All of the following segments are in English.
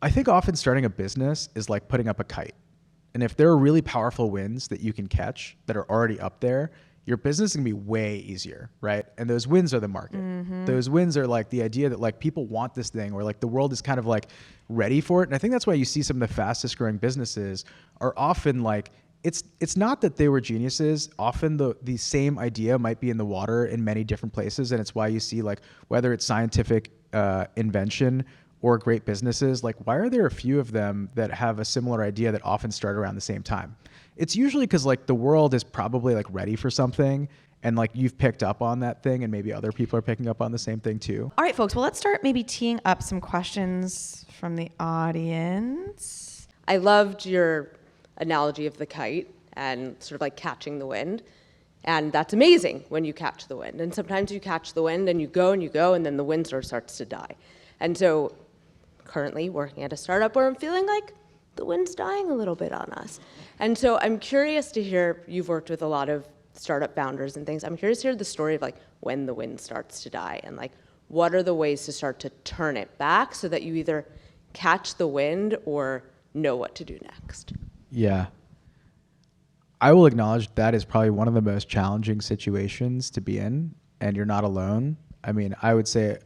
I think often starting a business is like putting up a kite. And if there are really powerful winds that you can catch that are already up there, your business is gonna be way easier, right? And those wins are the market. Those wins are like the idea that like people want this thing, or like the world is kind of like ready for it. And I think that's why you see some of the fastest growing businesses are often like, it's not that they were geniuses. Often the same idea might be in the water in many different places. And it's why you see like, whether it's scientific invention or great businesses, like why are there a few of them that have a similar idea that often start around the same time? It's usually because like the world is probably like ready for something, and like you've picked up on that thing, and maybe other people are picking up on the same thing too. All right, folks. Well, let's start maybe teeing up some questions from the audience. I loved your analogy of the kite and sort of like catching the wind. And that's amazing when you catch the wind. And sometimes you catch the wind and you go, and then the wind sort of starts to die. And so currently working at a startup where I'm feeling like the wind's dying a little bit on us. And so I'm curious to hear, you've worked with a lot of startup founders and things. I'm curious to hear the story of like when the wind starts to die, and like what are the ways to start to turn it back so that you either catch the wind or know what to do next. Yeah. I will acknowledge that is probably one of the most challenging situations to be in, and you're not alone. I mean, I would say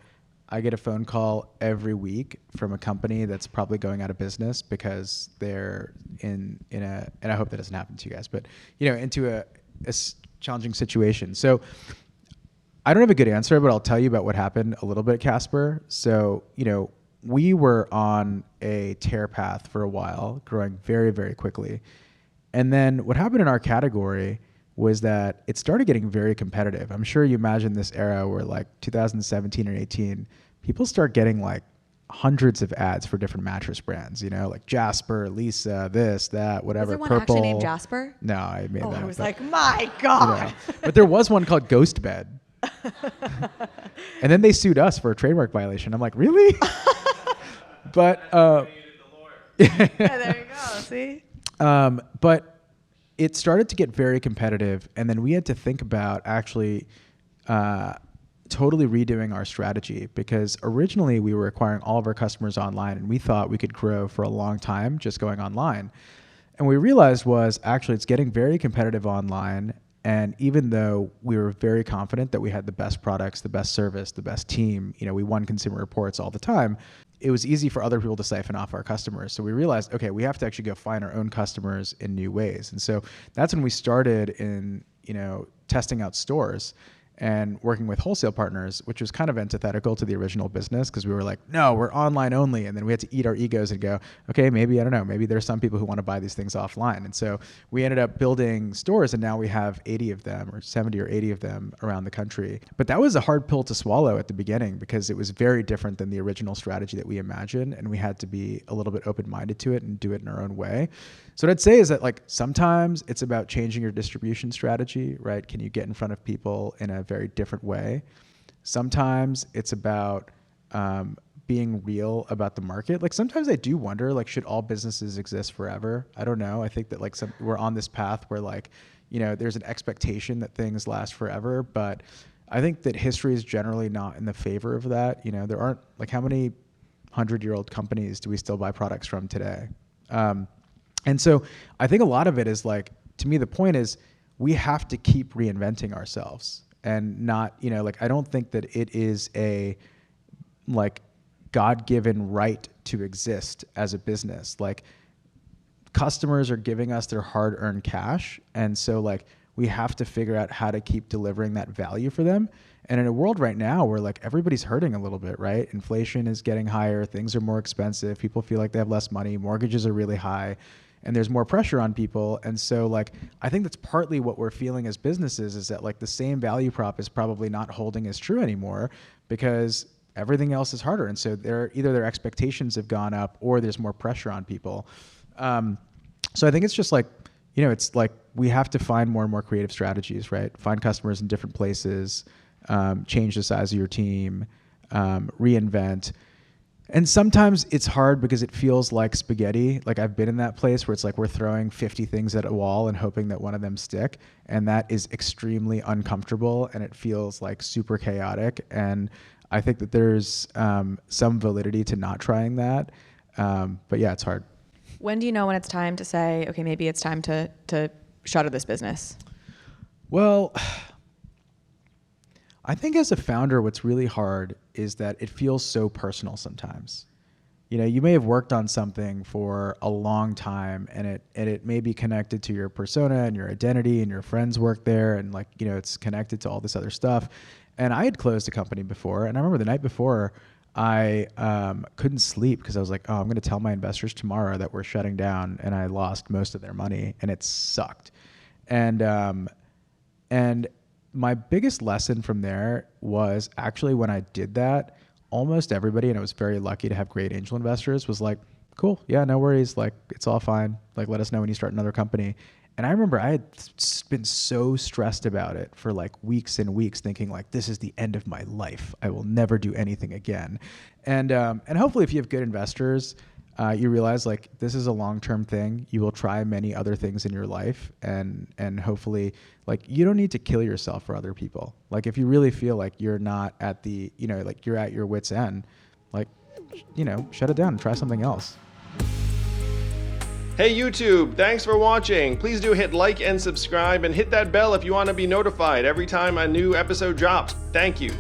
I get a phone call every week from a company that's probably going out of business because they're in a, and I hope that doesn't happen to you guys, but into a challenging situation. So I don't have a good answer, but I'll tell you about what happened a little bit, Casper. So, we were on a tear path for a while, growing very, very quickly. And then what happened in our category was that it started getting very competitive. I'm sure you imagine this era where like 2017 or 18, people start getting like hundreds of ads for different mattress brands, like Jasper, Lisa, this, that, whatever. Was there one Purple. actually named Jasper? No, I made that up. I was like, my God. But there was one called Ghost Bed. And then they sued us for a trademark violation. I'm like, really? But Yeah, there you go. See? But it started to get very competitive, and then we had to think about actually totally redoing our strategy, because originally we were acquiring all of our customers online, and we thought we could grow for a long time just going online. And we realized was actually it's getting very competitive online. And even though we were very confident that we had the best products, the best service, the best team, we won Consumer Reports all the time, it was easy for other people to siphon off our customers. So we realized, okay, we have to actually go find our own customers in new ways. And so that's when we started in, testing out stores and working with wholesale partners, which was kind of antithetical to the original business, because we were like, no, we're online only. And then we had to eat our egos and go, okay, maybe, I don't know, maybe there's some people who want to buy these things offline. And so we ended up building stores, and now we have 80 of them, or 70 or 80 of them around the country. But that was a hard pill to swallow at the beginning, because it was very different than the original strategy that we imagined. And we had to be a little bit open-minded to it and do it in our own way. So what I'd say is that like sometimes it's about changing your distribution strategy, right? Can you get in front of people in a very different way? Sometimes it's about being real about the market. Like sometimes I do wonder, like, should all businesses exist forever? I don't know. I think that like we're on this path where like, there's an expectation that things last forever, but I think that history is generally not in the favor of that. There aren't like, how many 100-year-old companies do we still buy products from today? And so I think a lot of it is like, to me, the point is we have to keep reinventing ourselves, and not, like, I don't think that it is a like God-given right to exist as a business. Like customers are giving us their hard-earned cash. And so like we have to figure out how to keep delivering that value for them. And in a world right now where like everybody's hurting a little bit, right? Inflation is getting higher. Things are more expensive. People feel like they have less money. Mortgages are really high. And there's more pressure on people. And so like, I think that's partly what we're feeling as businesses, is that like the same value prop is probably not holding as true anymore, because everything else is harder. And so either their expectations have gone up, or there's more pressure on people. So I think it's just like, it's like we have to find more and more creative strategies, right? Find customers in different places, change the size of your team, reinvent. And sometimes it's hard because it feels like spaghetti. Like I've been in that place where it's like we're throwing 50 things at a wall and hoping that one of them stick. And that is extremely uncomfortable, and it feels like super chaotic. And I think that there's some validity to not trying that. But yeah, it's hard. When do you know when it's time to say, okay, maybe it's time to shutter this business? Well, I think as a founder, what's really hard is that it feels so personal sometimes. You know, you may have worked on something for a long time and it may be connected to your persona and your identity, and your friends work there, and like, you know, it's connected to all this other stuff. And I had closed a company before, and I remember the night before I couldn't sleep because I was like, oh, I'm going to tell my investors tomorrow that we're shutting down, and I lost most of their money, and it sucked. And my biggest lesson from there was actually when I did that, almost everybody, and I was very lucky to have great angel investors, was like, cool, yeah, no worries, like it's all fine, like let us know when you start another company. And I remember I had been so stressed about it for like weeks and weeks, thinking like, this is the end of my life, I will never do anything again. And hopefully if you have good investors, you realize like this is a long-term thing. You will try many other things in your life, and hopefully like you don't need to kill yourself for other people. Like if you really feel like you're not at the, you know, like you're at your wit's end, like, you know, shut it down and try something else. Hey YouTube, thanks for watching. Please do hit like and subscribe, and hit that bell if you want to be notified every time a new episode drops. Thank you.